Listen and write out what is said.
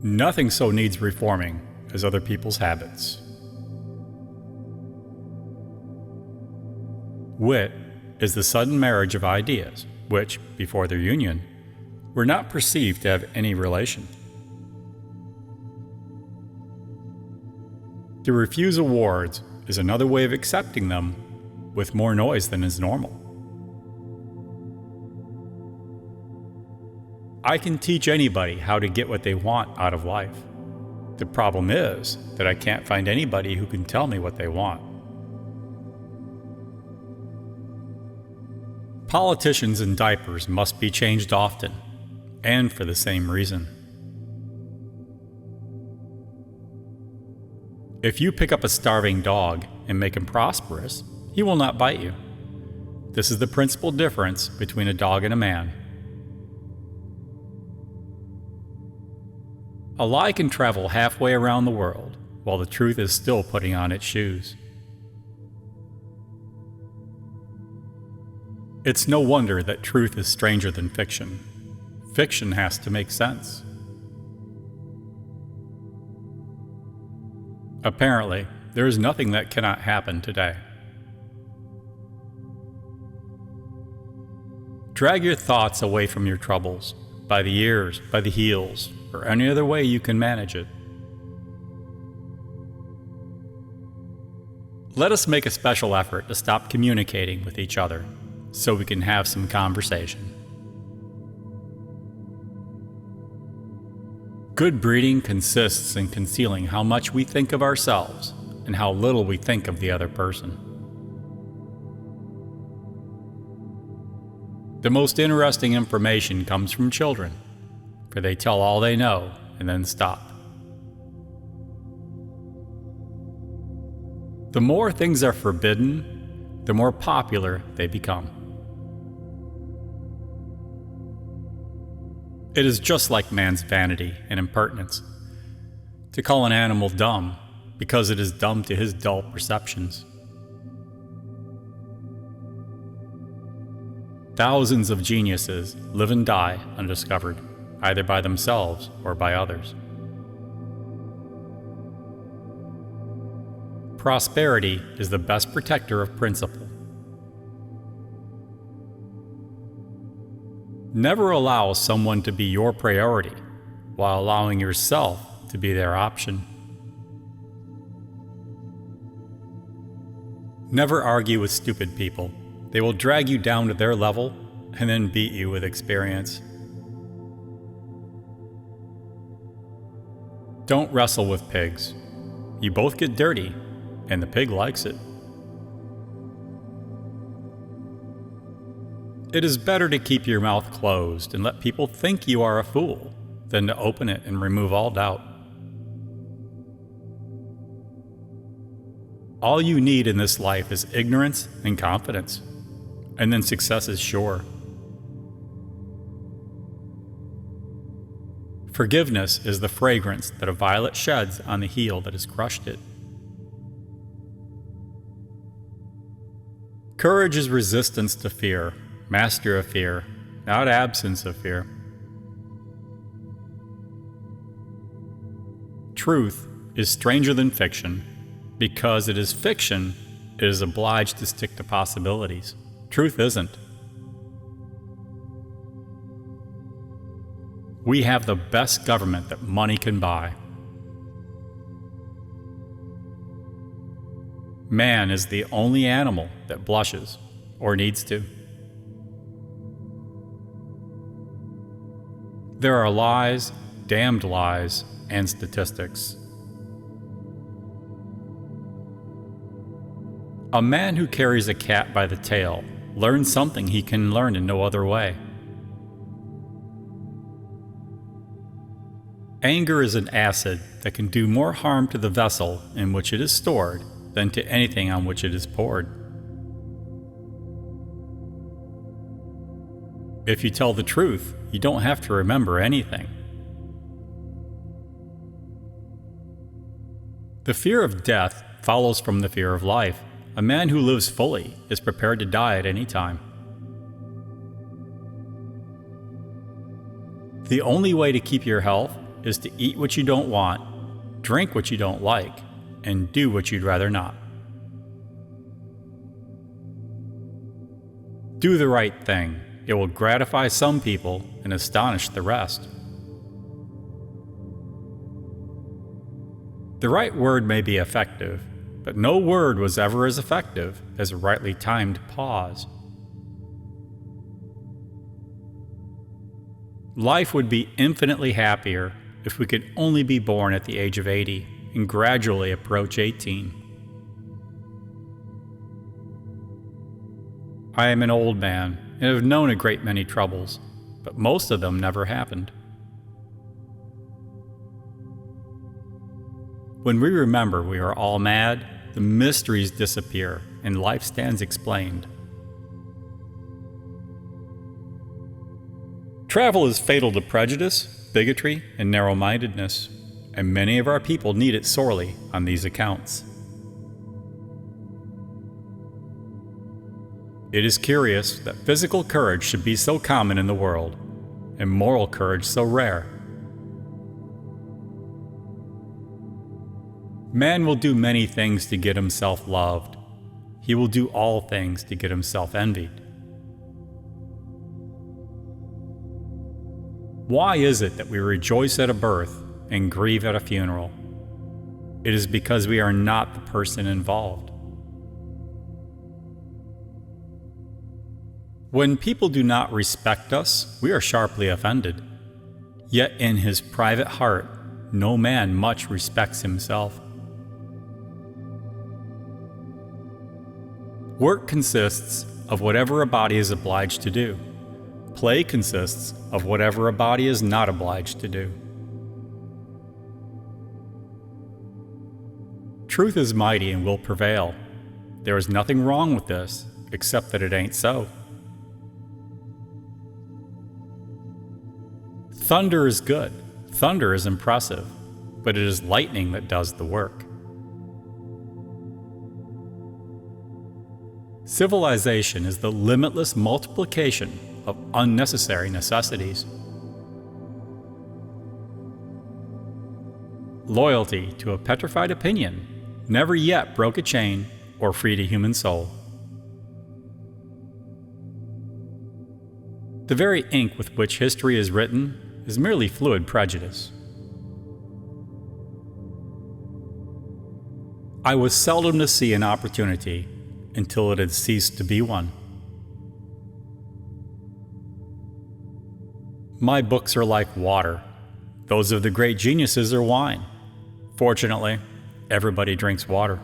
Nothing so needs reforming as other people's habits. Wit is the sudden marriage of ideas, which, before their union, were not perceived to have any relation. To refuse awards is another way of accepting them with more noise than is normal. I can teach anybody how to get what they want out of life. The problem is that I can't find anybody who can tell me what they want. Politicians in diapers must be changed often, and for the same reason. If you pick up a starving dog and make him prosperous, he will not bite you. This is the principal difference between a dog and a man. A lie can travel halfway around the world, while the truth is still putting on its shoes. It's no wonder that truth is stranger than fiction. Fiction has to make sense. Apparently, there is nothing that cannot happen today. Drag your thoughts away from your troubles, by the ears, by the heels, or any other way you can manage it. Let us make a special effort to stop communicating with each other, so we can have some conversation. Good breeding consists in concealing how much we think of ourselves and how little we think of the other person. The most interesting information comes from children, for they tell all they know and then stop. The more things are forbidden, the more popular they become. It is just like man's vanity and impertinence to call an animal dumb because it is dumb to his dull perceptions. Thousands of geniuses live and die undiscovered, either by themselves or by others. Prosperity is the best protector of principle. Never allow someone to be your priority while allowing yourself to be their option. Never argue with stupid people. They will drag you down to their level and then beat you with experience. Don't wrestle with pigs. You both get dirty, and the pig likes it. It is better to keep your mouth closed and let people think you are a fool than to open it and remove all doubt. All you need in this life is ignorance and confidence, and then success is sure. Forgiveness is the fragrance that a violet sheds on the heel that has crushed it. Courage is resistance to fear, mastery of fear, not absence of fear. Truth is stranger than fiction. Because it is fiction, it is obliged to stick to possibilities. Truth isn't. We have the best government that money can buy. Man is the only animal that blushes, or needs to. There are lies, damned lies, and statistics. A man who carries a cat by the tail learns something he can learn in no other way. Anger is an acid that can do more harm to the vessel in which it is stored than to anything on which it is poured. If you tell the truth, you don't have to remember anything. The fear of death follows from the fear of life. A man who lives fully is prepared to die at any time. The only way to keep your health is to eat what you don't want, drink what you don't like, and do what you'd rather not. Do the right thing. It will gratify some people and astonish the rest. The right word may be effective, but no word was ever as effective as a rightly timed pause. Life would be infinitely happier if we could only be born at the age of 80 and gradually approach 18. I am an old man and have known a great many troubles, but most of them never happened. When we remember we are all mad, the mysteries disappear and life stands explained. Travel is fatal to prejudice, bigotry, and narrow-mindedness, and many of our people need it sorely on these accounts. It is curious that physical courage should be so common in the world, and moral courage so rare. Man will do many things to get himself loved. He will do all things to get himself envied. Why is it that we rejoice at a birth and grieve at a funeral? It is because we are not the person involved. When people do not respect us, we are sharply offended. Yet in his private heart, no man much respects himself. Work consists of whatever a body is obliged to do. Play consists of whatever a body is not obliged to do. Truth is mighty and will prevail. There is nothing wrong with this, except that it ain't so. Thunder is good. Thunder is impressive, but it is lightning that does the work. Civilization is the limitless multiplication of unnecessary necessities. Loyalty to a petrified opinion never yet broke a chain or freed a human soul. The very ink with which history is written is merely fluid prejudice. I was seldom to see an opportunity until it had ceased to be one. My books are like water. Those of the great geniuses are wine. Fortunately, everybody drinks water.